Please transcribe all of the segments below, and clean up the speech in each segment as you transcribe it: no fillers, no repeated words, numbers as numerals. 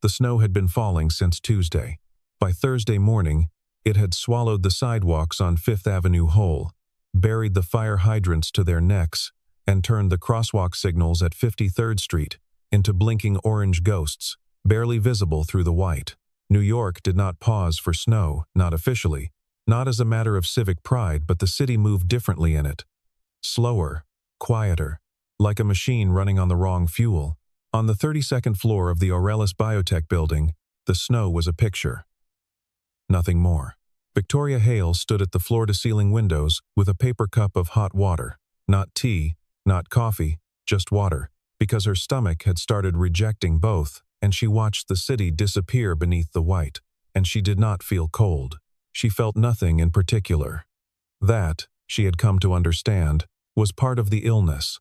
The snow had been falling since Tuesday. By Thursday morning, it had swallowed the sidewalks on Fifth Avenue whole, buried the fire hydrants to their necks, and turned the crosswalk signals at 53rd Street into blinking orange ghosts, barely visible through the white. New York did not pause for snow, not officially, not as a matter of civic pride, but the city moved differently in it. Slower, quieter, like a machine running on the wrong fuel. On the 32nd floor of the Aurelius Biotech building, the snow was a picture. Nothing more. Victoria Hale stood at the floor-to-ceiling windows with a paper cup of hot water. Not tea, not coffee, just water, because her stomach had started rejecting both, and she watched the city disappear beneath the white, and she did not feel cold. She felt nothing in particular. That, she had come to understand, was part of the illness.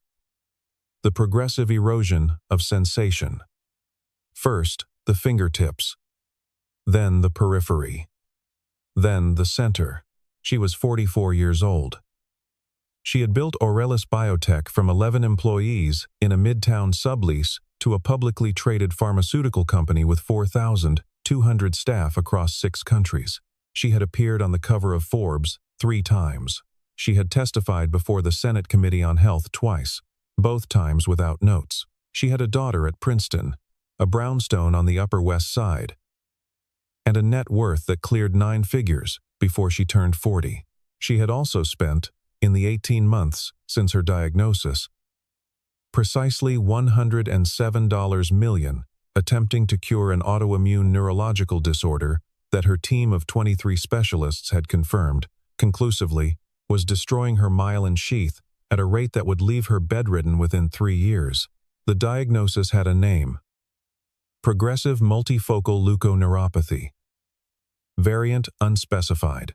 The progressive erosion of sensation. First, the fingertips. Then the periphery. Then the center. She was 44 years old. She had built Aurelius Biotech from 11 employees in a midtown sublease to a publicly traded pharmaceutical company with 4,200 staff across 6 countries. She had appeared on the cover of Forbes 3 times. She had testified before the Senate Committee on Health twice, both times without notes. She had a daughter at Princeton, a brownstone on the Upper West Side, and a net worth that cleared 9 figures before she turned 40. She had also spent, in the 18 months since her diagnosis, precisely $107 million attempting to cure an autoimmune neurological disorder that her team of 23 specialists had confirmed, conclusively, was destroying her myelin sheath at a rate that would leave her bedridden within 3 years. The diagnosis had a name: progressive multifocal leukoneuropathy. Variant unspecified.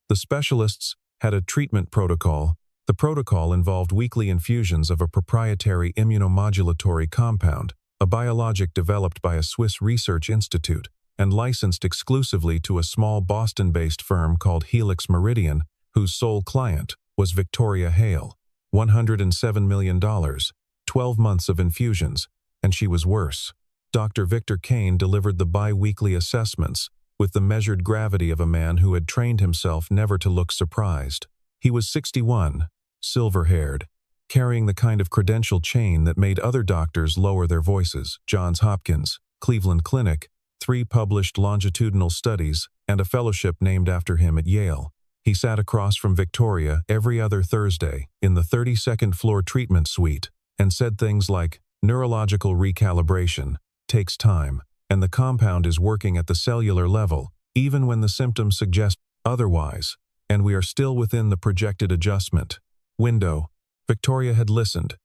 The specialists had a treatment protocol. The protocol involved weekly infusions of a proprietary immunomodulatory compound, a biologic developed by a Swiss research institute and licensed exclusively to a small Boston-based firm called Helix Meridian, whose sole client was Victoria Hale. $107 million, 12 months of infusions, and she was worse. Dr. Victor Kane delivered the bi-weekly assessments with the measured gravity of a man who had trained himself never to look surprised. He was 61, silver-haired, carrying the kind of credential chain that made other doctors lower their voices. Johns Hopkins, Cleveland Clinic, 3 published longitudinal studies, and a fellowship named after him at Yale. He sat across from Victoria every other Thursday in the 32nd floor treatment suite and said things like, "Neurological recalibration takes time, and the compound is working at the cellular level, even when the symptoms suggest otherwise, and we are still within the projected adjustment window." Victoria had listened.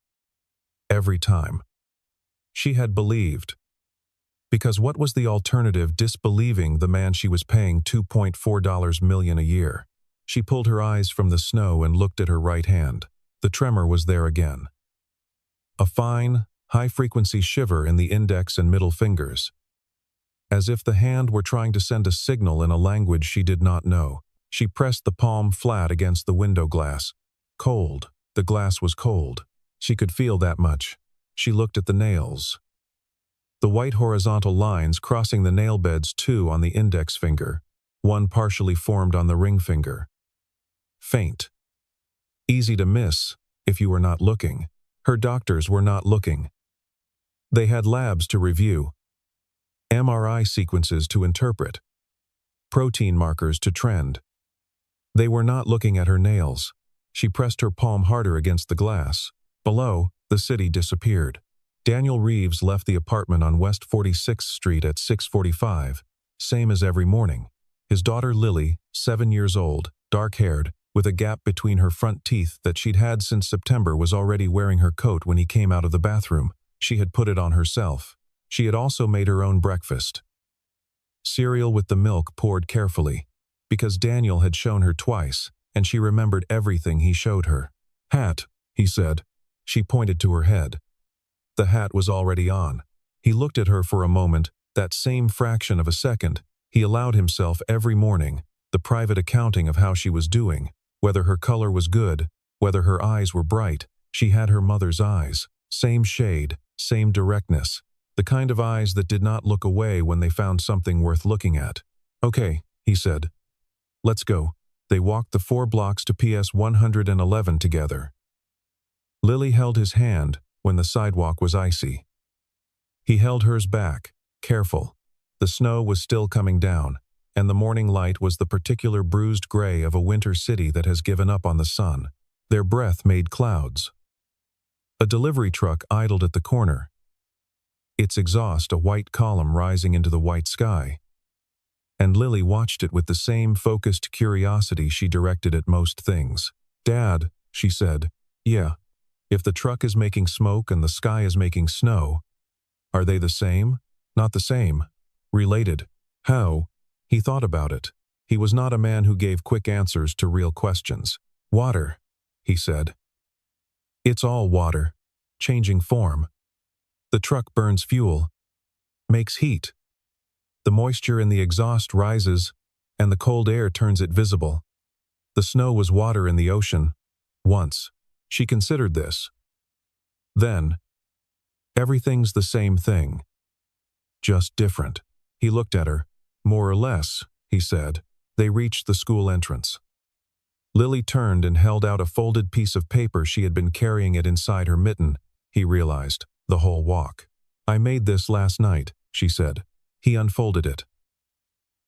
Every time. She had believed. Because what was the alternative disbelieving the man she was paying $2.4 million a year? She pulled her eyes from the snow and looked at her right hand. The tremor was there again. A fine, high-frequency shiver in the index and middle fingers. As if the hand were trying to send a signal in a language she did not know. She pressed the palm flat against the window glass. Cold. The glass was cold. She could feel that much. She looked at the nails. The white horizontal lines crossing the nail beds, 2 on the index finger, 1 partially formed on the ring finger. Faint. Easy to miss if you were not looking. Her doctors were not looking. They had labs to review, MRI sequences to interpret, protein markers to trend. They were not looking at her nails. She pressed her palm harder against the glass. Below, the city disappeared. Daniel Reeves left the apartment on West 46th Street at 6:45, same as every morning. His daughter Lily, 7 years old, dark-haired, with a gap between her front teeth that she'd had since September, was already wearing her coat when he came out of the bathroom. She had put it on herself. She had also made her own breakfast. Cereal with the milk poured carefully, because Daniel had shown her twice, and she remembered everything he showed her. "Hat," he said. She pointed to her head. The hat was already on. He looked at her for a moment, that same fraction of a second. He allowed himself every morning the private accounting of how she was doing, whether her color was good, whether her eyes were bright. She had her mother's eyes, same shade, same directness. the kind of eyes that did not look away when they found something worth looking at. "Okay," he said. "Let's go." They walked the 4 blocks to PS 111 together. Lily held his hand when the sidewalk was icy. He held hers back, careful. The snow was still coming down, and the morning light was the particular bruised gray of a winter city that has given up on the sun. Their breath made clouds. A delivery truck idled at the corner, its exhaust a white column rising into the white sky. And Lily watched it with the same focused curiosity she directed at most things. "Dad," she said, "Yeah, if the truck is making smoke and the sky is making snow, are they the same? Not the same. Related. How?" He thought about it. He was not a man who gave quick answers to real questions. "Water," he said. "It's all water, changing form. The truck burns fuel, makes heat. The moisture in the exhaust rises, and the cold air turns it visible. The snow was water in the ocean. Once. She considered this. Then, everything's the same thing. Just different." He looked at her. "More or less," he said. They reached the school entrance. Lily turned and held out a folded piece of paper. She had been carrying it inside her mitten, he realized, the whole walk. "I made this last night," she said. He unfolded it.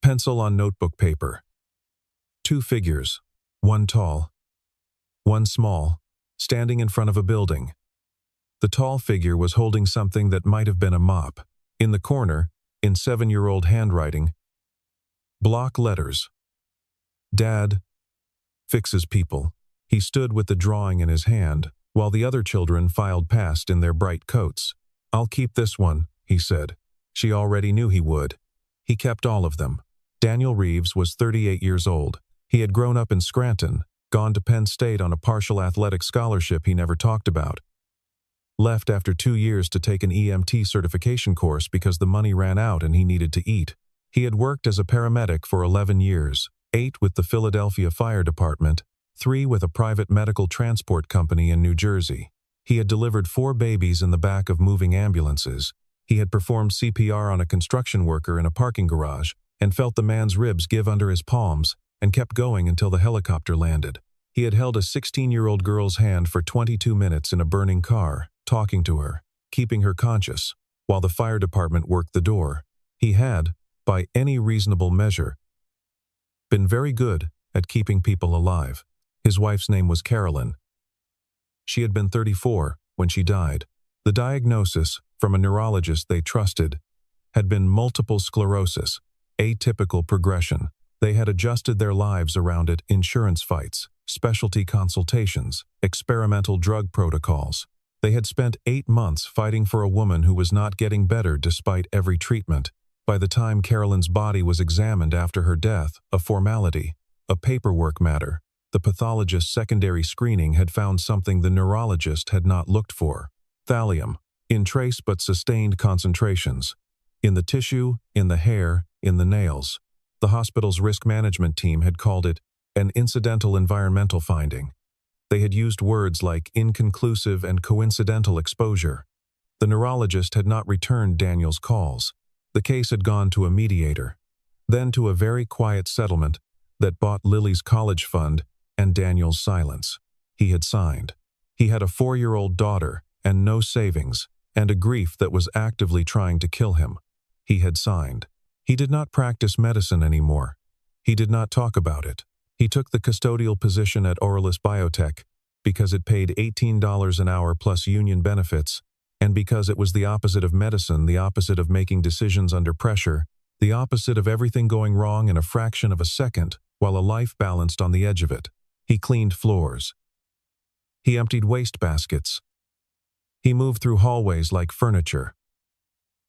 Pencil on notebook paper. 2 figures, one tall, one small, standing in front of a building. The tall figure was holding something that might have been a mop. In the corner, in 7-year-old handwriting, block letters. "Dad fixes people." He stood with the drawing in his hand, while the other children filed past in their bright coats. "I'll keep this one," he said. She already knew he would. He kept all of them. Daniel Reeves was 38 years old. He had grown up in Scranton, gone to Penn State on a partial athletic scholarship he never talked about. Left after 2 years to take an EMT certification course because the money ran out and he needed to eat. He had worked as a paramedic for 11 years, 8 with the Philadelphia Fire Department, 3 with a private medical transport company in New Jersey. He had delivered 4 babies in the back of moving ambulances. He had performed CPR on a construction worker in a parking garage and felt the man's ribs give under his palms and kept going until the helicopter landed. He had held a 16-year-old girl's hand for 22 minutes in a burning car, talking to her, keeping her conscious, while the fire department worked the door. He had, by any reasonable measure, been very good at keeping people alive. His wife's name was Carolyn. She had been 34 when she died. The diagnosis, from a neurologist they trusted, had been multiple sclerosis, atypical progression. They had adjusted their lives around it: insurance fights, specialty consultations, experimental drug protocols. They had spent 8 months fighting for a woman who was not getting better despite every treatment. By the time Carolyn's body was examined after her death, a formality, a paperwork matter, the pathologist's secondary screening had found something the neurologist had not looked for: thallium, in trace but sustained concentrations, in the tissue, in the hair, in the nails. The hospital's risk management team had called it an incidental environmental finding. They had used words like inconclusive and coincidental exposure. The neurologist had not returned Daniel's calls. The case had gone to a mediator, then to a very quiet settlement that bought Lily's college fund and Daniel's silence. He had signed. He had a 4-year-old daughter and no savings, and a grief that was actively trying to kill him. He had signed. He did not practice medicine anymore. He did not talk about it. He took the custodial position at Auralis Biotech because it paid $18 an hour plus union benefits, and because it was the opposite of medicine, the opposite of making decisions under pressure, the opposite of everything going wrong in a fraction of a second, while a life balanced on the edge of it. He cleaned floors. He emptied waste baskets. He moved through hallways like furniture.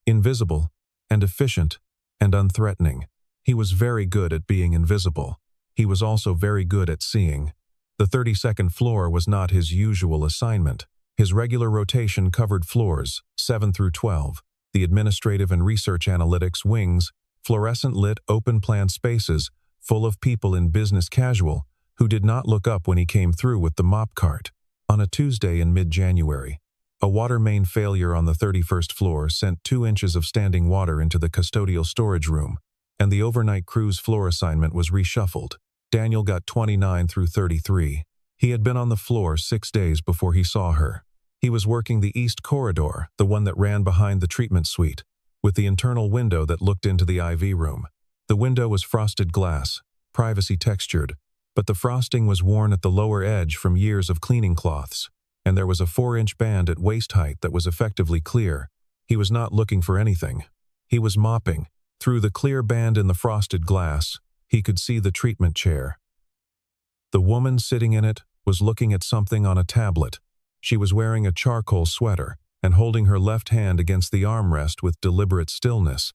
Invisible and efficient and unthreatening. He was very good at being invisible. He was also very good at seeing. The 32nd floor was not his usual assignment. His regular rotation covered floors 7 through 12, the administrative and research analytics wings, fluorescent-lit open-plan spaces full of people in business casual who did not look up when he came through with the mop cart. On a Tuesday in mid-January, A water main failure on the 31st floor sent 2 inches of standing water into the custodial storage room, and the overnight crew's floor assignment was reshuffled. Daniel got 29 through 33. He had been on the floor 6 days before he saw her. He was working the east corridor, the one that ran behind the treatment suite, with the internal window that looked into the IV room. The window was frosted glass, privacy textured, but the frosting was worn at the lower edge from years of cleaning cloths, and there was a 4-inch band at waist height that was effectively clear. He was not looking for anything. He was mopping. Through the clear band in the frosted glass, he could see the treatment chair. The woman sitting in it was looking at something on a tablet. She was wearing a charcoal sweater and holding her left hand against the armrest with deliberate stillness.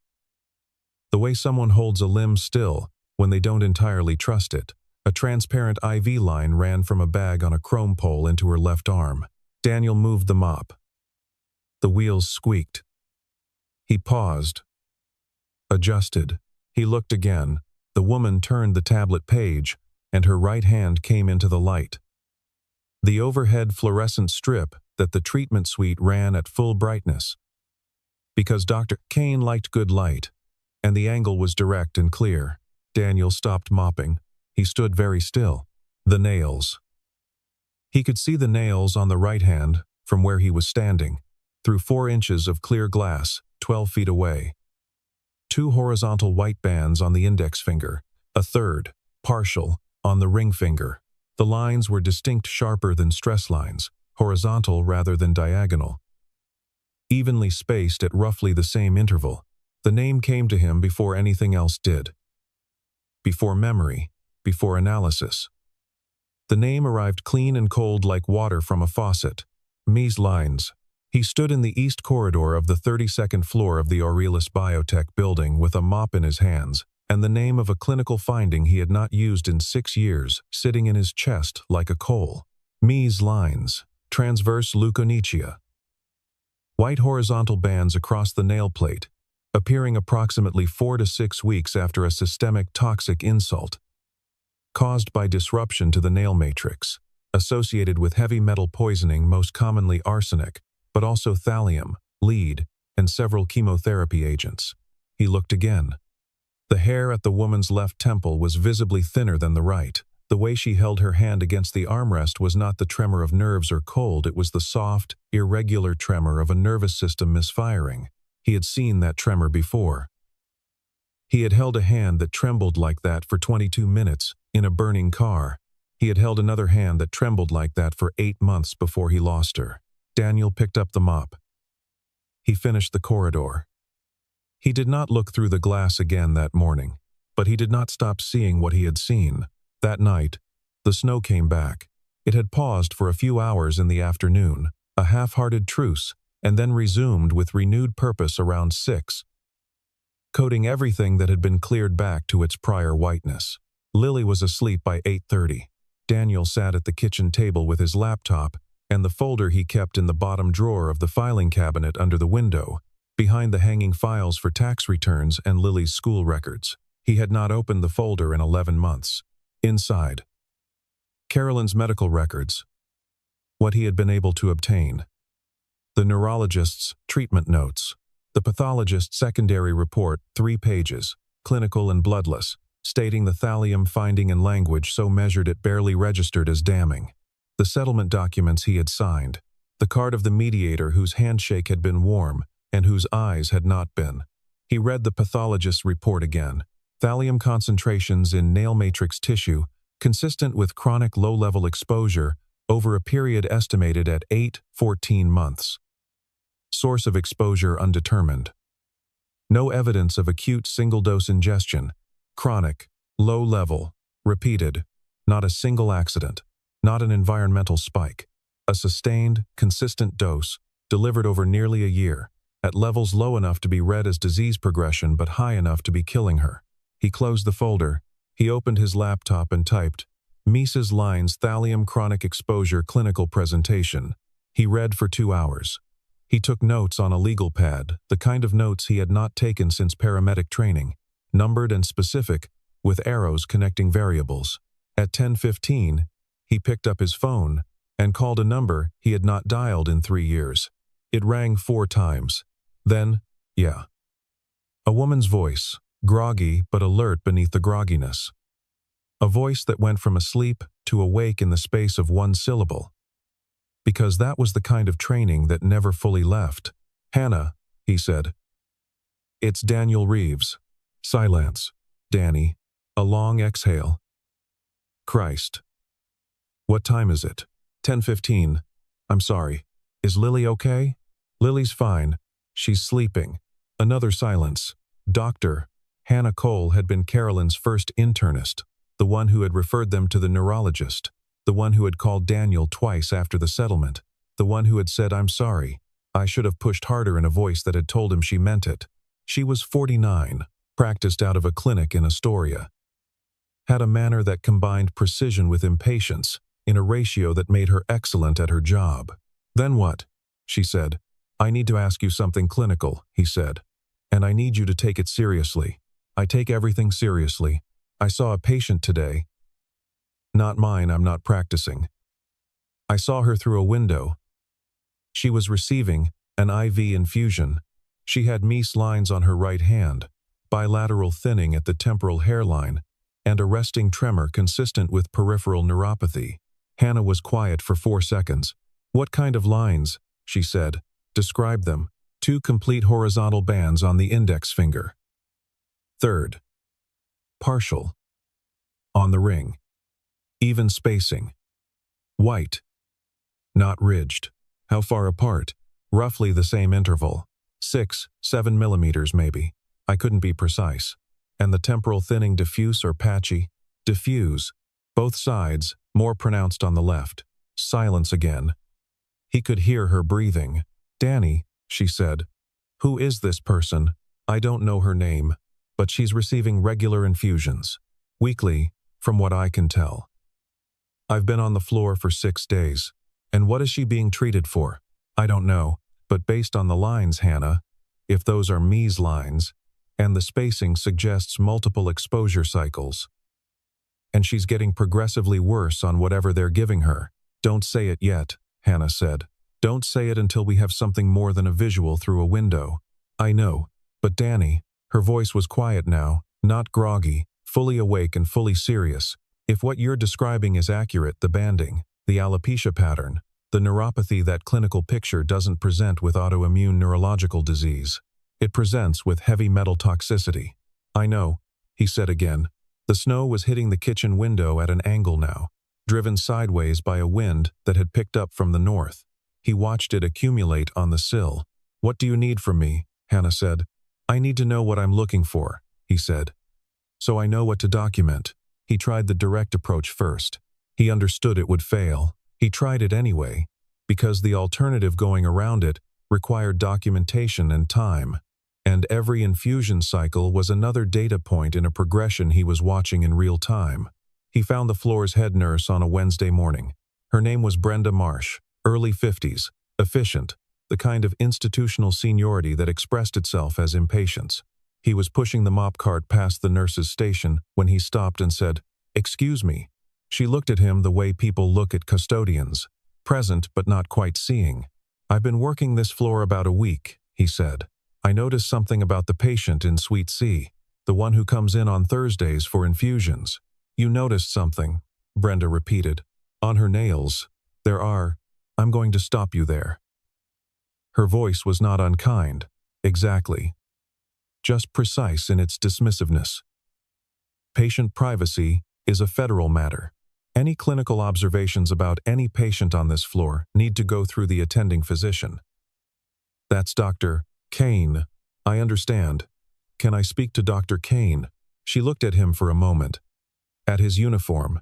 The way someone holds a limb still when they don't entirely trust it. A transparent IV line ran from a bag on a chrome pole into her left arm. Daniel moved the mop. The wheels squeaked. He paused. Adjusted. He looked again. The woman turned the tablet page, and her right hand came into the light. The overhead fluorescent strip that the treatment suite ran at full brightness. Because Dr. Kane liked good light, and the angle was direct and clear. Daniel stopped mopping. He stood very still. The nails. He could see the nails on the right hand from where he was standing, through 4 inches of clear glass, 12 feet away. 2 horizontal white bands on the index finger, a third, partial, on the ring finger. The lines were distinct, sharper than stress lines, horizontal rather than diagonal. Evenly spaced at roughly the same interval. The name came to him before anything else did. Before memory, before analysis. The name arrived clean and cold like water from a faucet. Mies Lines. He stood in the east corridor of the 32nd floor of the Aurelius Biotech building with a mop in his hands, and the name of a clinical finding he had not used in 6 years sitting in his chest like a coal. Mies Lines. Transverse leukonychia. White horizontal bands across the nail plate, appearing approximately 4 to 6 weeks after a systemic toxic insult, caused by disruption to the nail matrix, associated with heavy metal poisoning, most commonly arsenic, but also thallium, lead, and several chemotherapy agents. He looked again. The hair at the woman's left temple was visibly thinner than the right. The way she held her hand against the armrest was not the tremor of nerves or cold, it was the soft, irregular tremor of a nervous system misfiring. He had seen that tremor before. He had held a hand that trembled like that for 22 minutes in a burning car. He had held another hand that trembled like that for 8 months before he lost her. Daniel picked up the mop. He finished the corridor. He did not look through the glass again that morning, but he did not stop seeing what he had seen. That night, the snow came back. It had paused for a few hours in the afternoon, a half-hearted truce, and then resumed with renewed purpose around 6, coating everything that had been cleared back to its prior whiteness. Lily was asleep by 8:30. Daniel sat at the kitchen table with his laptop and the folder he kept in the bottom drawer of the filing cabinet under the window, behind the hanging files for tax returns and Lily's school records. He had not opened the folder in 11 months. Inside, Carolyn's medical records, what he had been able to obtain, the neurologist's treatment notes, the pathologist's secondary report, 3 pages, clinical and bloodless, stating the thallium finding in language so measured it barely registered as damning, the settlement documents he had signed, the card of the mediator whose handshake had been warm and whose eyes had not been. He read the pathologist's report again. Thallium concentrations in nail matrix tissue consistent with chronic low-level exposure over a period estimated at 8-14 months. Source of exposure undetermined. No evidence of acute single-dose ingestion. Chronic, low-level, repeated. Not a single accident. Not an environmental spike. A sustained, consistent dose, delivered over nearly a year, at levels low enough to be read as disease progression but high enough to be killing her. He closed the folder. He opened his laptop and typed, Mies Lines Thallium Chronic Exposure Clinical Presentation. He read for 2 hours. He took notes on a legal pad, the kind of notes he had not taken since paramedic training, numbered and specific, with arrows connecting variables. At 10:15, he picked up his phone and called a number he had not dialed in 3 years. It rang 4 times. Then, yeah. A woman's voice, groggy but alert beneath the grogginess. A voice that went from asleep to awake in the space of 1 syllable. Because that was the kind of training that never fully left. "Hannah," he said. "It's Daniel Reeves." Silence. Danny. A long exhale. "Christ. What time is it?" 10:15. "I'm sorry. Is Lily okay?" "Lily's fine. She's sleeping." Another silence. Doctor. Hannah Cole had been Carolyn's first internist, the one who had referred them to the neurologist, the one who had called Daniel twice after the settlement, the one who had said, "I'm sorry. I should have pushed harder," in a voice that had told him she meant it. She was 49, practiced out of a clinic in Astoria. Had a manner that combined precision with impatience, in a ratio that made her excellent at her job. "Then what?" she said. "I need to ask you something clinical," he said. "And I need you to take it seriously." "I take everything seriously. I saw a patient today." "Not mine, I'm not practicing." "I saw her through a window. She was receiving an IV infusion. She had Meese lines on her right hand, bilateral thinning at the temporal hairline, and a resting tremor consistent with peripheral neuropathy." Hannah was quiet for 4 seconds. "What kind of lines?" she said. "Describe them." 2 complete horizontal bands on the index finger. Third. Partial. On the ring. Even spacing. White. Not ridged. How far apart? Roughly the same interval. 6, 7 millimeters maybe. I couldn't be precise. And the temporal thinning diffuse or patchy? Diffuse. Both sides, more pronounced on the left. Silence again. He could hear her breathing. "Danny," she said. "Who is this person? I don't know her name, but she's receiving regular infusions. Weekly, from what I can tell. I've been on the floor for 6 days. And what is she being treated for? I don't know, but based on the lines, Hannah, if those are Meese lines, and the spacing suggests multiple exposure cycles. And she's getting progressively worse on whatever they're giving her." "Don't say it yet," Hannah said. "Don't say it until we have something more than a visual through a window." "I know, but Danny," her voice was quiet now, not groggy, fully awake and fully serious. "If what you're describing is accurate, the banding, the alopecia pattern, the neuropathy, that clinical picture doesn't present with autoimmune neurological disease. It presents with heavy metal toxicity." "I know," he said again. The snow was hitting the kitchen window at an angle now, driven sideways by a wind that had picked up from the north. He watched it accumulate on the sill. "What do you need from me?" Hannah said. "I need to know what I'm looking for," he said. "So I know what to document." He tried the direct approach first. He understood it would fail. He tried it anyway, because the alternative, going around it, required documentation and time. And every infusion cycle was another data point in a progression he was watching in real time. He found the floor's head nurse on a Wednesday morning. Her name was Brenda Marsh, early 50s, efficient, the kind of institutional seniority that expressed itself as impatience. He was pushing the mop cart past the nurse's station when he stopped and said, "Excuse me." She looked at him the way people look at custodians, present but not quite seeing. "I've been working this floor about a week," he said. "I noticed something about the patient in Suite C, the one who comes in on Thursdays for infusions." "You noticed something," Brenda repeated. "On her nails. There are. I'm going to stop you there." Her voice was not unkind. Exactly. Just precise in its dismissiveness. Patient privacy is a federal matter. Any clinical observations about any patient on this floor need to go through the attending physician. "That's Dr. Kane. I understand. Can I speak to Dr. Kane?" She looked at him for a moment. "At his uniform."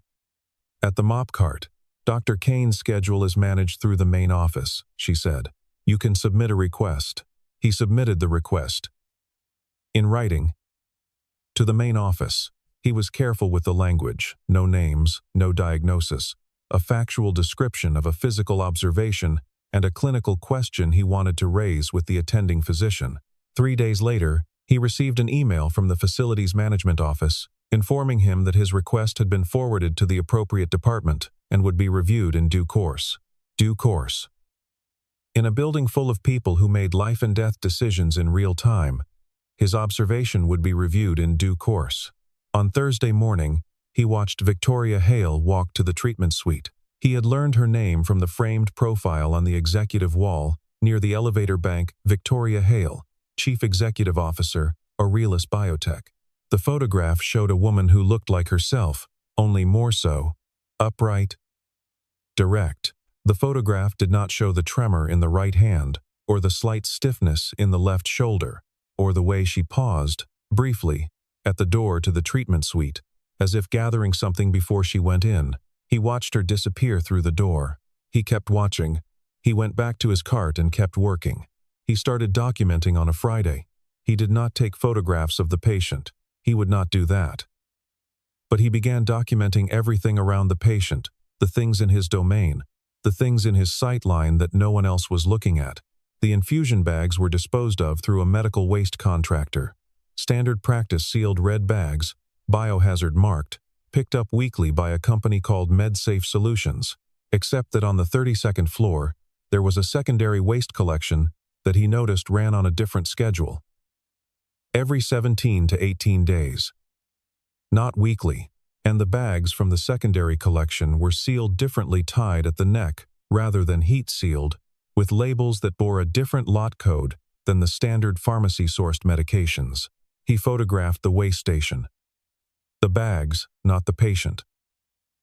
"At the mop cart. Dr. Kane's schedule is managed through the main office," she said. "You can submit a request." He submitted the request. In writing. To the main office. He was careful with the language. No names, no diagnosis. A factual description of a physical observation and a clinical question he wanted to raise with the attending physician. 3 days later, he received an email from the facilities management office informing him that his request had been forwarded to the appropriate department and would be reviewed in due course. Due course. In a building full of people who made life-and-death decisions in real time, his observation would be reviewed in due course. On Thursday morning, he watched Victoria Hale walk to the treatment suite. He had learned her name from the framed profile on the executive wall near the elevator bank. Victoria Hale, Chief Executive Officer, Aurelius Biotech. The photograph showed a woman who looked like herself, only more so. Upright, direct. The photograph did not show the tremor in the right hand, or the slight stiffness in the left shoulder, or the way she paused, briefly, at the door to the treatment suite, as if gathering something before she went in. He watched her disappear through the door. He kept watching. He went back to his cart and kept working. He started documenting on a Friday. He did not take photographs of the patient. He would not do that. But he began documenting everything around the patient, the things in his domain, the things in his sight line that no one else was looking at. The infusion bags were disposed of through a medical waste contractor. Standard practice sealed red bags, biohazard marked, picked up weekly by a company called MedSafe Solutions, except that on the 32nd floor, there was a secondary waste collection that he noticed ran on a different schedule. Every 17 to 18 days. Not weekly. And the bags from the secondary collection were sealed differently, tied at the neck rather than heat-sealed, with labels that bore a different lot code than the standard pharmacy-sourced medications. He photographed the waste station. The bags, not the patient.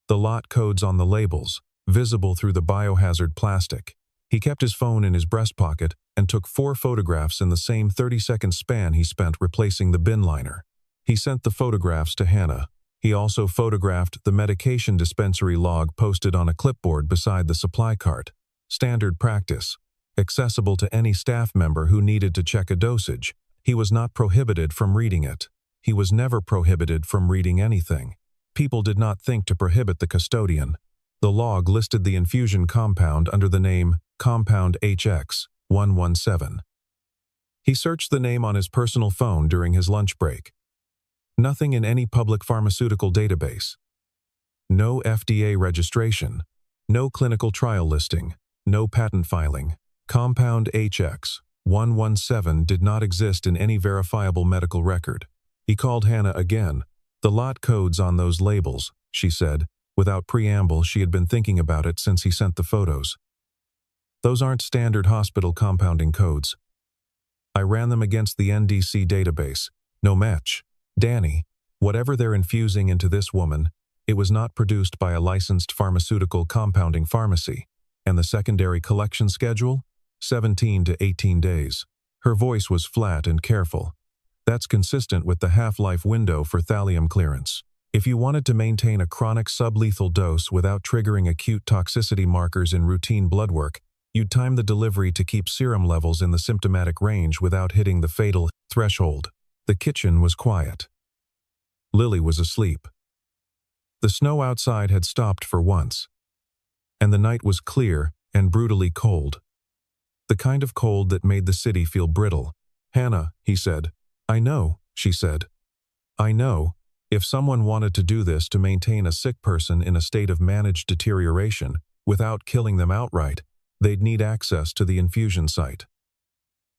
The lot codes on the labels, visible through the biohazard plastic. He kept his phone in his breast pocket and took 4 photographs in the same 30-second span he spent replacing the bin liner. He sent the photographs to Hannah. He also photographed the medication dispensary log posted on a clipboard beside the supply cart. Standard practice. Accessible to any staff member who needed to check a dosage. He was not prohibited from reading it. He was never prohibited from reading anything. People did not think to prohibit the custodian. The log listed the infusion compound under the name Compound HX-117. He searched the name on his personal phone during his lunch break. Nothing in any public pharmaceutical database. No FDA registration. No clinical trial listing. No patent filing. Compound HX-117 did not exist in any verifiable medical record. He called Hannah again. The lot codes on those labels, she said. Without preamble, she had been thinking about it since he sent the photos. Those aren't standard hospital compounding codes. I ran them against the NDC database. No match. Danny, whatever they're infusing into this woman, it was not produced by a licensed pharmaceutical compounding pharmacy. And the secondary collection schedule? 17 to 18 days. Her voice was flat and careful. That's consistent with the half-life window for thallium clearance. If you wanted to maintain a chronic sublethal dose without triggering acute toxicity markers in routine blood work, you'd time the delivery to keep serum levels in the symptomatic range without hitting the fatal threshold. The kitchen was quiet. Lily was asleep. The snow outside had stopped for once, and the night was clear and brutally cold. The kind of cold that made the city feel brittle. Hannah, he said. I know, she said. I know. If someone wanted to do this to maintain a sick person in a state of managed deterioration, without killing them outright, they'd need access to the infusion site.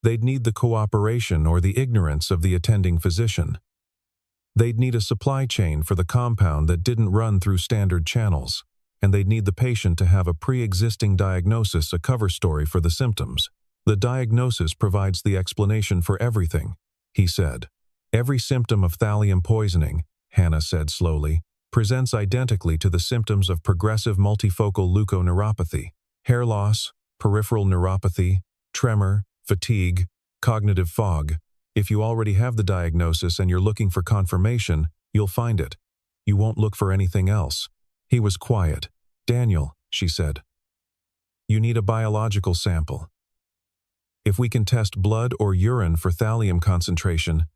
They'd need the cooperation or the ignorance of the attending physician. They'd need a supply chain for the compound that didn't run through standard channels, and they'd need the patient to have a pre-existing diagnosis, a cover story for the symptoms. The diagnosis provides the explanation for everything, he said. Every symptom of thallium poisoning, Hannah said slowly, presents identically to the symptoms of progressive multifocal leukoneuropathy, hair loss, peripheral neuropathy, tremor, fatigue, cognitive fog. If you already have the diagnosis and you're looking for confirmation, you'll find it. You won't look for anything else. He was quiet. Daniel, she said. You need a biological sample. If we can test blood or urine for thallium concentration,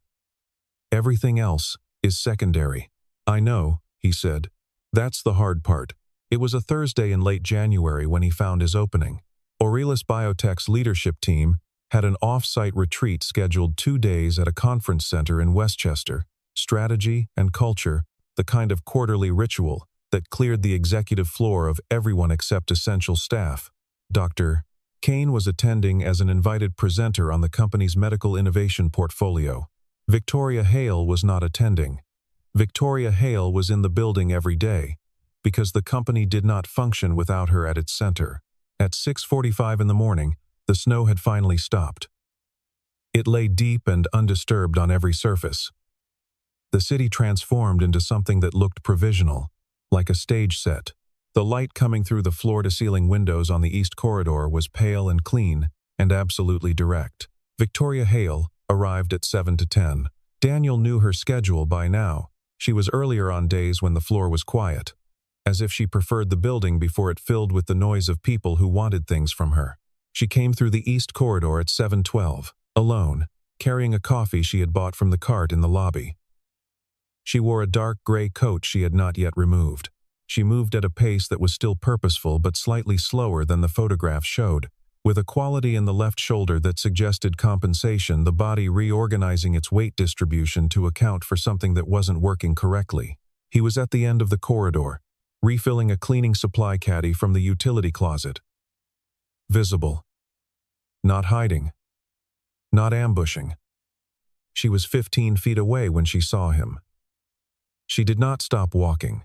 everything else is secondary. I know, he said. That's the hard part. It was a Thursday in late January when he found his opening. Aurelius Biotech's leadership team had an off-site retreat scheduled 2 days at a conference center in Westchester. Strategy and culture, the kind of quarterly ritual that cleared the executive floor of everyone except essential staff. Dr. Kane was attending as an invited presenter on the company's medical innovation portfolio. Victoria Hale was not attending. Victoria Hale was in the building every day, because the company did not function without her at its center. At 6:45 in the morning, the snow had finally stopped. It lay deep and undisturbed on every surface. The city transformed into something that looked provisional, like a stage set. The light coming through the floor-to-ceiling windows on the east corridor was pale and clean, and absolutely direct. Victoria Hale arrived at 7 to 10. Daniel knew her schedule by now. She was earlier on days when the floor was quiet, as if she preferred the building before it filled with the noise of people who wanted things from her. She came through the east corridor at 7:12, alone, carrying a coffee she had bought from the cart in the lobby. She wore a dark gray coat she had not yet removed. She moved at a pace that was still purposeful but slightly slower than the photograph showed, with a quality in the left shoulder that suggested compensation, the body reorganizing its weight distribution to account for something that wasn't working correctly. He was at the end of the corridor, refilling a cleaning supply caddy from the utility closet. Visible. Not hiding. Not ambushing. She was 15 feet away when she saw him. She did not stop walking.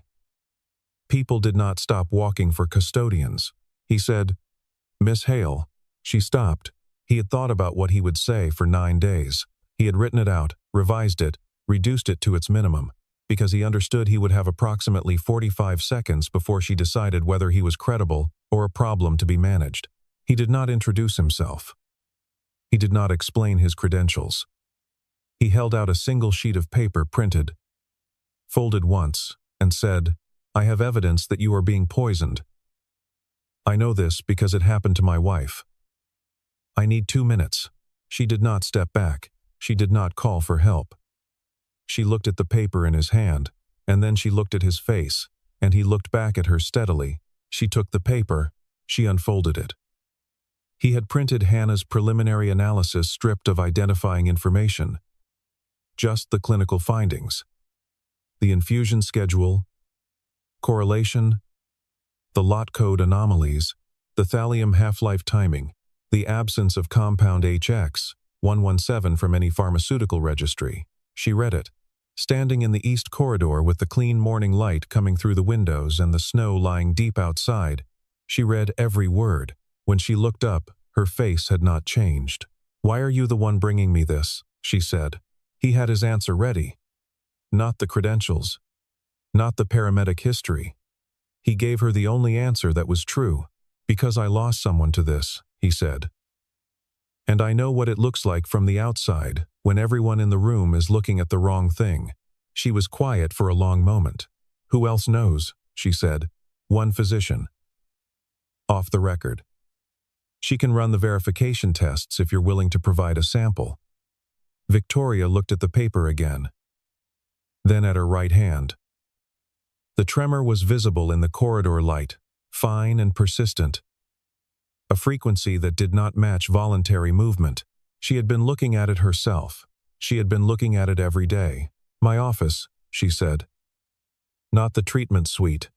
People did not stop walking for custodians. He said, "Miss Hale." She stopped. He had thought about what he would say for 9 days. He had written it out, revised it, reduced it to its minimum, because he understood he would have approximately 45 seconds before she decided whether he was credible or a problem to be managed. He did not introduce himself. He did not explain his credentials. He held out a single sheet of paper printed, folded once, and said, "I have evidence that you are being poisoned. I know this because it happened to my wife. I need 2 minutes." She did not step back. She did not call for help. She looked at the paper in his hand, and then she looked at his face, and he looked back at her steadily. She took the paper. She unfolded it. He had printed Hannah's preliminary analysis stripped of identifying information. Just the clinical findings. The infusion schedule, correlation, the lot code anomalies, the thallium half-life timing, the absence of compound HX-117 from any pharmaceutical registry. She read it, standing in the east corridor with the clean morning light coming through the windows and the snow lying deep outside. She read every word. When she looked up, her face had not changed. "Why are you the one bringing me this?" she said. He had his answer ready. Not the credentials. Not the paramedic history. He gave her the only answer that was true. "Because I lost someone to this," he said. "And I know what it looks like from the outside, when everyone in the room is looking at the wrong thing." She was quiet for a long moment. "Who else knows?" she said. "One physician. Off the record. She can run the verification tests if you're willing to provide a sample." Victoria looked at the paper again, then at her right hand. The tremor was visible in the corridor light, fine and persistent. A frequency that did not match voluntary movement. She had been looking at it herself. She had been looking at it every day. "My office," she said. "Not the treatment suite."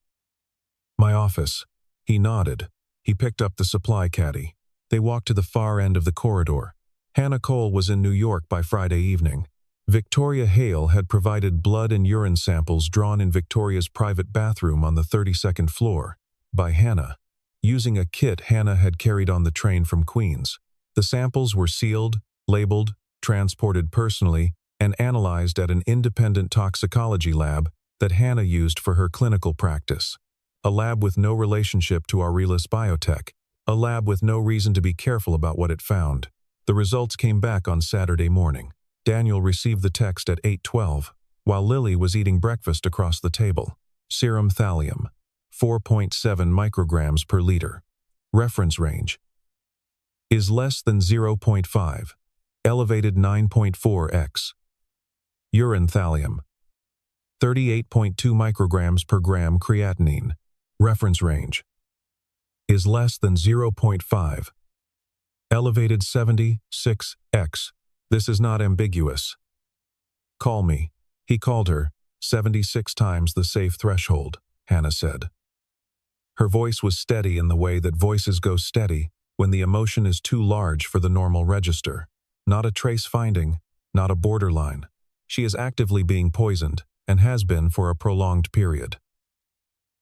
"My office." He nodded. He picked up the supply caddy. They walked to the far end of the corridor. Hannah Cole was in New York by Friday evening. Victoria Hale had provided blood and urine samples drawn in Victoria's private bathroom on the 32nd floor, by Hannah, using a kit Hannah had carried on the train from Queens. The samples were sealed, labeled, transported personally, and analyzed at an independent toxicology lab that Hannah used for her clinical practice. A lab with no relationship to Aurelius Biotech, a lab with no reason to be careful about what it found. The results came back on Saturday morning. Daniel received the text at 8:12, while Lily was eating breakfast across the table. Serum thallium, 4.7 micrograms per liter. Reference range is less than 0.5, elevated 9.4x. Urine thallium, 38.2 micrograms per gram creatinine. Reference range is less than 0.5, elevated 76x. This is not ambiguous. "Call me." He called her, 76 times the safe threshold, Hannah said. Her voice was steady in the way that voices go steady when the emotion is too large for the normal register. Not a trace finding, not a borderline. She is actively being poisoned, and has been for a prolonged period.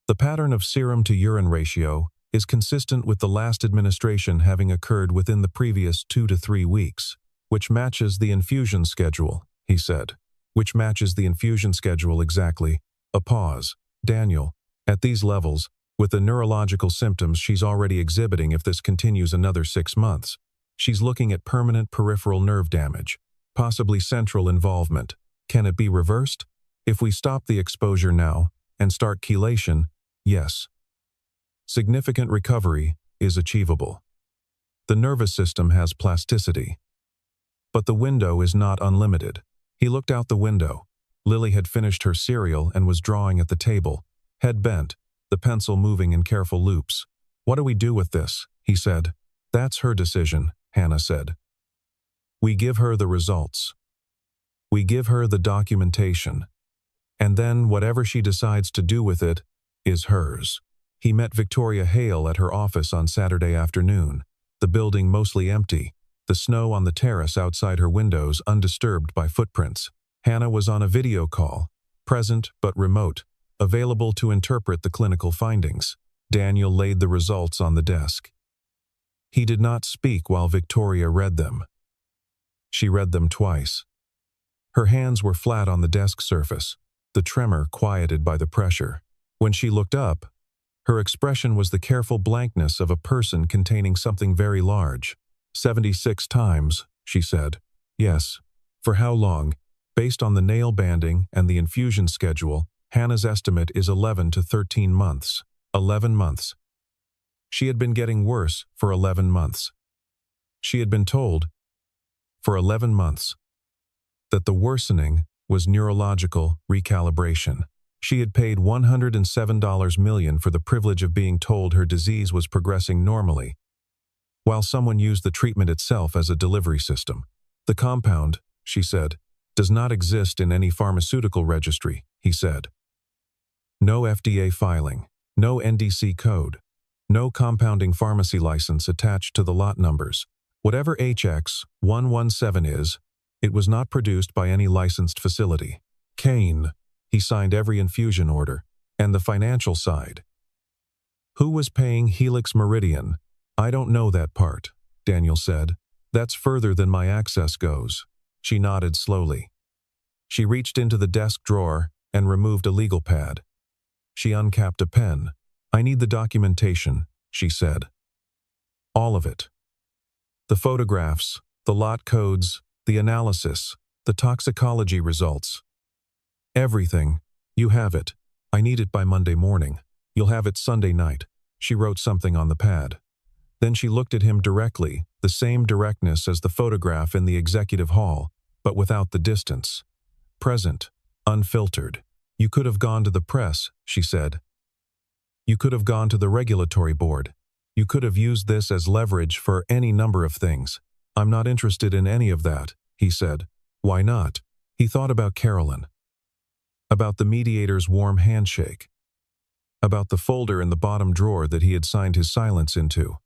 The pattern of serum to urine ratio is consistent with the last administration having occurred within the previous 2 to 3 weeks, which matches the infusion schedule, he said. Which matches the infusion schedule exactly. A pause. Daniel, at these levels, with the neurological symptoms she's already exhibiting if this continues another 6 months, she's looking at permanent peripheral nerve damage, possibly central involvement. Can it be reversed? If we stop the exposure now and start chelation, yes. Significant recovery is achievable. The nervous system has plasticity. But the window is not unlimited. He looked out the window. Lily had finished her cereal and was drawing at the table, head bent, the pencil moving in careful loops. "What do we do with this?" he said. "That's her decision," Hannah said. "We give her the results. We give her the documentation. And then whatever she decides to do with it is hers." He met Victoria Hale at her office on Saturday afternoon, the building mostly empty, the snow on the terrace outside her windows undisturbed by footprints. Hannah was on a video call, present but remote, available to interpret the clinical findings. Daniel laid the results on the desk. He did not speak while Victoria read them. She read them twice. Her hands were flat on the desk surface, the tremor quieted by the pressure. When she looked up, her expression was the careful blankness of a person containing something very large. 76 times, she said. Yes. For how long? Based on the nail banding and the infusion schedule, Hannah's estimate is 11 to 13 months. 11 months. She had been getting worse for 11 months. She had been told, for 11 months, that the worsening was neurological recalibration. She had paid $107 million for the privilege of being told her disease was progressing normally, while someone used the treatment itself as a delivery system. "The compound," she said, "does not exist in any pharmaceutical registry," he said. "No FDA filing, no NDC code, no compounding pharmacy license attached to the lot numbers. Whatever HX117 is, it was not produced by any licensed facility." Kane. He signed every infusion order. And the financial side. "Who was paying Helix Meridian?" "I don't know that part," Daniel said. "That's further than my access goes." She nodded slowly. She reached into the desk drawer and removed a legal pad. She uncapped a pen. "I need the documentation," she said. "All of it. The photographs, the lot codes, the analysis, the toxicology results. Everything. You have it. I need it by Monday morning. You'll have it Sunday night." She wrote something on the pad. Then she looked at him directly, the same directness as the photograph in the executive hall, but without the distance. Present, unfiltered. "You could have gone to the press," she said. "You could have gone to the regulatory board. You could have used this as leverage for any number of things." "I'm not interested in any of that," he said. "Why not?" He thought about Carolyn. About the mediator's warm handshake. About the folder in the bottom drawer that he had signed his silence into.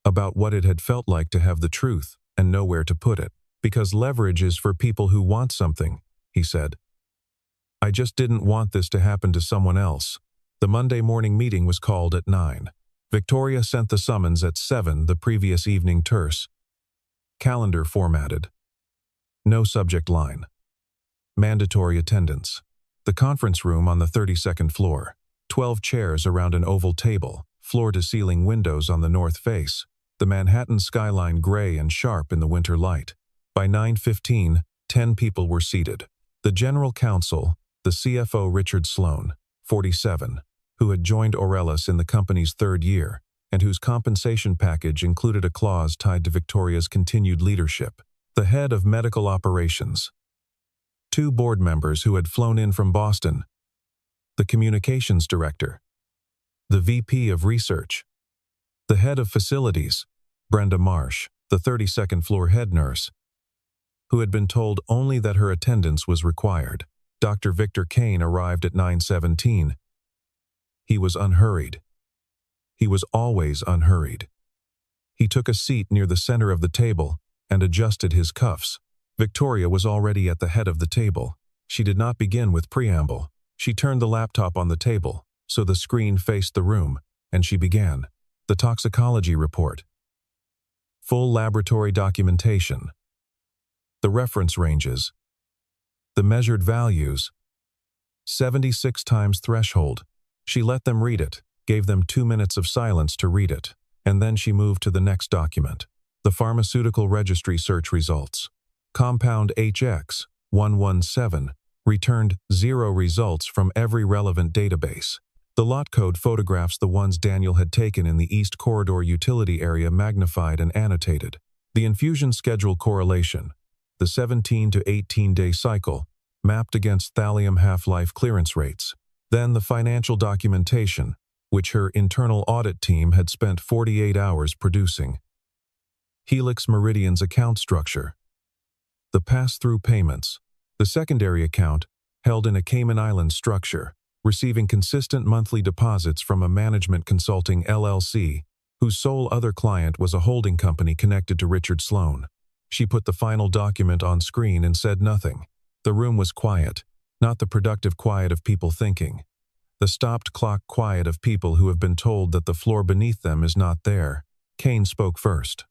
About what it had felt like to have the truth and know where to put it. "Because leverage is for people who want something," he said. "I just didn't want this to happen to someone else." The Monday morning meeting was called at 9. Victoria sent the summons at 7 the previous evening terse. Calendar formatted. No subject line. Mandatory attendance. The conference room on the 32nd floor. 12 chairs around an oval table, floor-to-ceiling windows on the north face. The Manhattan skyline gray and sharp in the winter light. By 9:15, 10 people were seated. The general counsel, the CFO Richard Sloan, 47, who had joined Aurelis in the company's 3rd year, and whose compensation package included a clause tied to Victoria's continued leadership. The head of medical operations. 2 board members who had flown in from Boston. The communications director. The VP of research. The head of facilities, Brenda Marsh, the 32nd floor head nurse, who had been told only that her attendance was required. Dr. Victor Kane arrived at 9:17. He was unhurried. He was always unhurried. He took a seat near the center of the table and adjusted his cuffs. Victoria was already at the head of the table. She did not begin with preamble. She turned the laptop on the table, so the screen faced the room, and she began. The toxicology report. Full laboratory documentation. The reference ranges. The measured values. 76 times threshold. She let them read it, gave them 2 minutes of silence to read it, and then she moved to the next document. The pharmaceutical registry search results. Compound HX117 returned 0 results from every relevant database. The lot code photographs the ones Daniel had taken in the East Corridor utility area magnified and annotated. The infusion schedule correlation. The 17 to 18-day cycle, mapped against thallium half-life clearance rates. Then the financial documentation, which her internal audit team had spent 48 hours producing. Helix Meridian's account structure. The pass-through payments. The secondary account, held in a Cayman Islands structure, receiving consistent monthly deposits from a management consulting LLC, whose sole other client was a holding company connected to Richard Sloan. She put the final document on screen and said nothing. The room was quiet, not the productive quiet of people thinking. The stopped clock quiet of people who have been told that the floor beneath them is not there. Kane spoke first.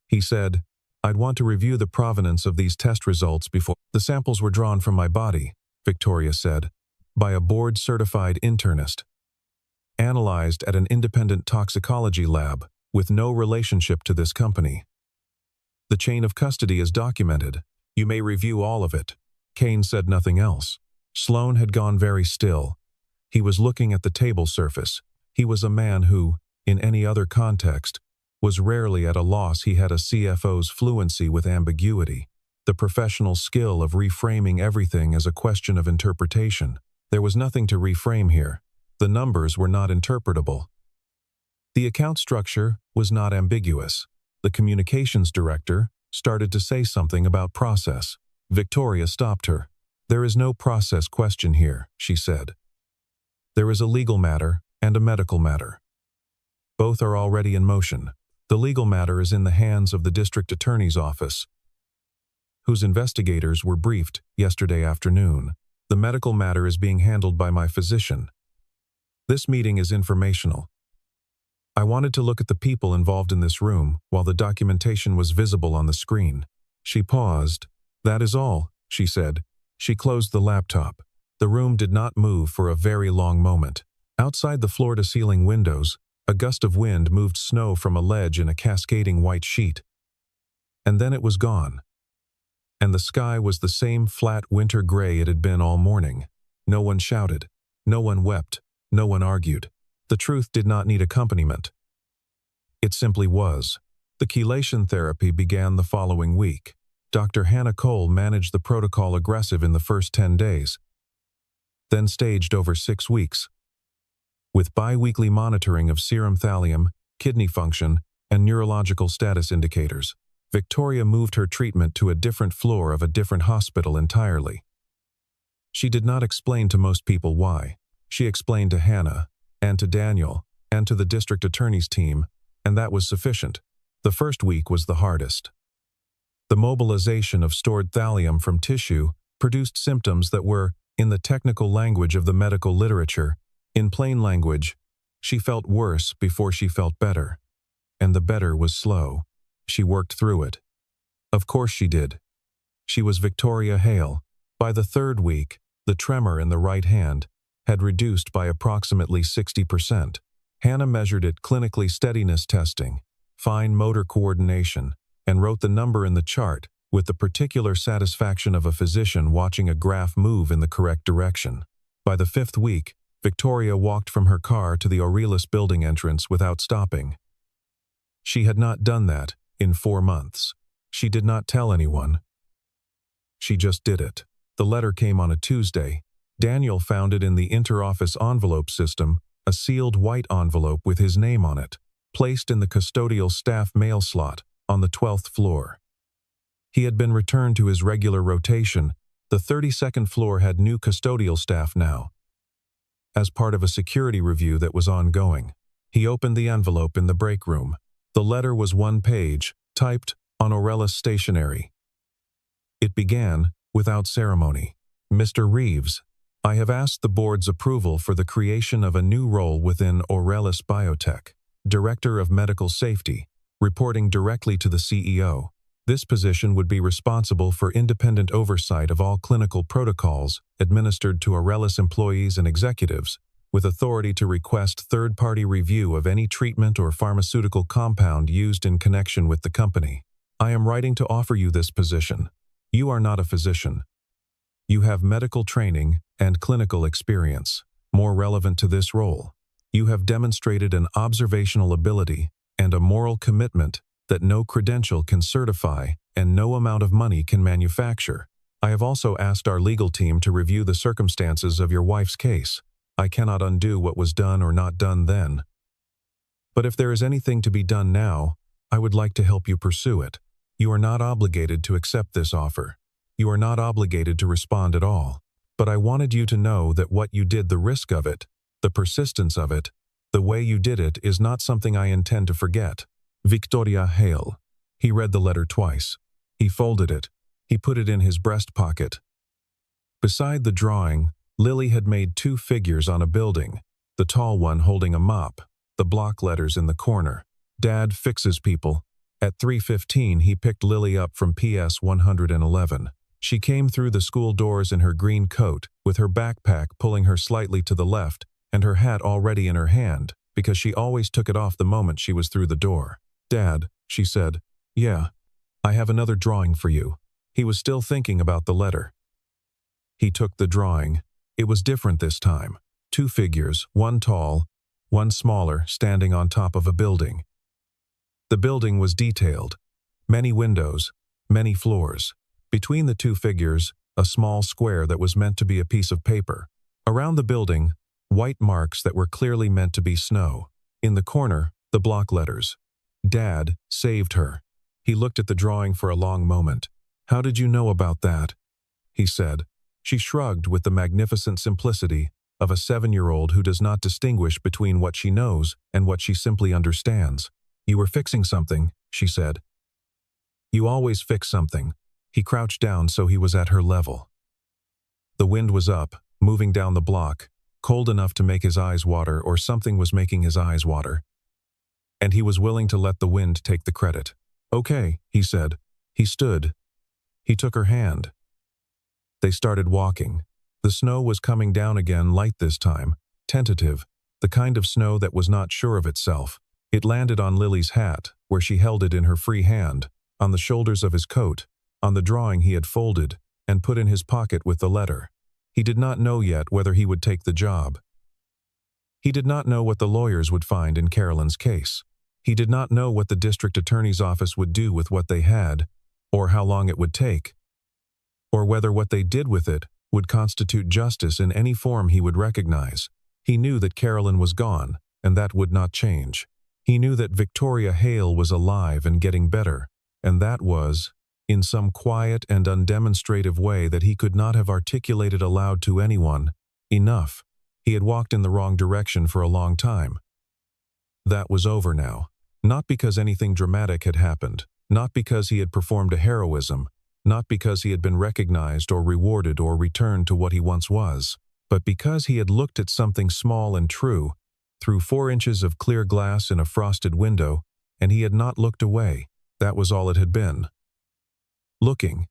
He said, "I'd want to review the provenance of these test results before." "The samples were drawn from my body," Victoria said, "by a board-certified internist. Analyzed at an independent toxicology lab with no relationship to this company. The chain of custody is documented. You may review all of it." Kane said nothing else. Sloan had gone very still. He was looking at the table surface. He was a man who, in any other context, was rarely at a loss. He had a CFO's fluency with ambiguity, the professional skill of reframing everything as a question of interpretation. There was nothing to reframe here. The numbers were not interpretable. The account structure was not ambiguous. The communications director started to say something about process. Victoria stopped her. "There is no process question here," she said. "There is a legal matter and a medical matter. Both are already in motion. The legal matter is in the hands of the district attorney's office, whose investigators were briefed yesterday afternoon. The medical matter is being handled by my physician. This meeting is informational. I wanted to look at the people involved in this room while the documentation was visible on the screen." She paused. "That is all," she said. She closed the laptop. The room did not move for a very long moment. Outside the floor-to-ceiling windows, a gust of wind moved snow from a ledge in a cascading white sheet. And then it was gone. And the sky was the same flat winter gray it had been all morning. No one shouted. No one wept. No one argued. The truth did not need accompaniment. It simply was. The chelation therapy began the following week. Dr. Hannah Cole managed the protocol aggressive in the first 10 days, then staged over 6 weeks. With bi-weekly monitoring of serum thallium, kidney function, and neurological status indicators, Victoria moved her treatment to a different floor of a different hospital entirely. She did not explain to most people why. She explained to Hannah, and to Daniel, and to the district attorney's team, and that was sufficient. The first week was the hardest. The mobilization of stored thallium from tissue produced symptoms that were, in the technical language of the medical literature, in plain language, she felt worse before she felt better. And the better was slow. She worked through it. Of course she did. She was Victoria Hale. By the third week, the tremor in the right hand had reduced by approximately 60%. Hannah measured it clinically steadiness testing, fine motor coordination, and wrote the number in the chart with the particular satisfaction of a physician watching a graph move in the correct direction. By the 5th week, Victoria walked from her car to the Aurelius building entrance without stopping. She had not done that in 4 months. She did not tell anyone. She just did it. The letter came on a Tuesday. Daniel found it in the inter-office envelope system, a sealed white envelope with his name on it, placed in the custodial staff mail slot on the 12th floor. He had been returned to his regular rotation. The 32nd floor had new custodial staff now. As part of a security review that was ongoing, he opened the envelope in the break room. The letter was one page, typed on Aurelis stationery. It began, without ceremony. Mr. Reeves, I have asked the board's approval for the creation of a new role within Aurelis Biotech, Director of Medical Safety, reporting directly to the CEO. This position would be responsible for independent oversight of all clinical protocols administered to Aurelis employees and executives, with authority to request third-party review of any treatment or pharmaceutical compound used in connection with the company. I am writing to offer you this position. You are not a physician. You have medical training and clinical experience, more relevant to this role. You have demonstrated an observational ability and a moral commitment that no credential can certify and no amount of money can manufacture. I have also asked our legal team to review the circumstances of your wife's case. I cannot undo what was done or not done then. But if there is anything to be done now, I would like to help you pursue it. You are not obligated to accept this offer. You are not obligated to respond at all. But I wanted you to know that what you did, the risk of it, the persistence of it, the way you did it is not something I intend to forget. Victoria Hale. He read the letter twice. He folded it. He put it in his breast pocket. Beside the drawing, Lily had made two figures on a building, the tall one holding a mop, the block letters in the corner. Dad fixes people. At 3:15 he picked Lily up from PS 111. She came through the school doors in her green coat, with her backpack pulling her slightly to the left and her hat already in her hand, because she always took it off the moment she was through the door. Dad, she said, yeah, I have another drawing for you. He was still thinking about the letter. He took the drawing. It was different this time. Two figures, one tall, one smaller, standing on top of a building. The building was detailed. Many windows, many floors. Between the two figures, a small square that was meant to be a piece of paper. Around the building, white marks that were clearly meant to be snow. In the corner, the block letters. Dad saved her. He looked at the drawing for a long moment. How did you know about that? He said. She shrugged with the magnificent simplicity of a 7-year-old who does not distinguish between what she knows and what she simply understands. You were fixing something, she said. You always fix something. He crouched down so he was at her level. The wind was up, moving down the block, cold enough to make his eyes water, or something was making his eyes water. And he was willing to let the wind take the credit. Okay, he said. He stood. He took her hand. They started walking. The snow was coming down again, light this time, tentative, the kind of snow that was not sure of itself. It landed on Lily's hat, where she held it in her free hand, on the shoulders of his coat, on the drawing he had folded and put in his pocket with the letter. He did not know yet whether he would take the job. He did not know what the lawyers would find in Carolyn's case. He did not know what the district attorney's office would do with what they had, or how long it would take, or whether what they did with it would constitute justice in any form he would recognize. He knew that Carolyn was gone, and that would not change. He knew that Victoria Hale was alive and getting better, and that was, in some quiet and undemonstrative way that he could not have articulated aloud to anyone, enough. He had walked in the wrong direction for a long time. That was over now. Not because anything dramatic had happened, not because he had performed a heroism, not because he had been recognized or rewarded or returned to what he once was, but because he had looked at something small and true, through 4 inches of clear glass in a frosted window, and he had not looked away. That was all it had been. Looking.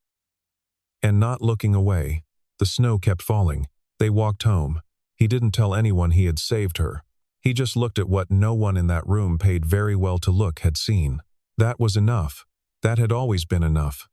And not looking away. The snow kept falling. They walked home. He didn't tell anyone he had saved her. He just looked at what no one in that room paid very well to look had seen. That was enough. That had always been enough.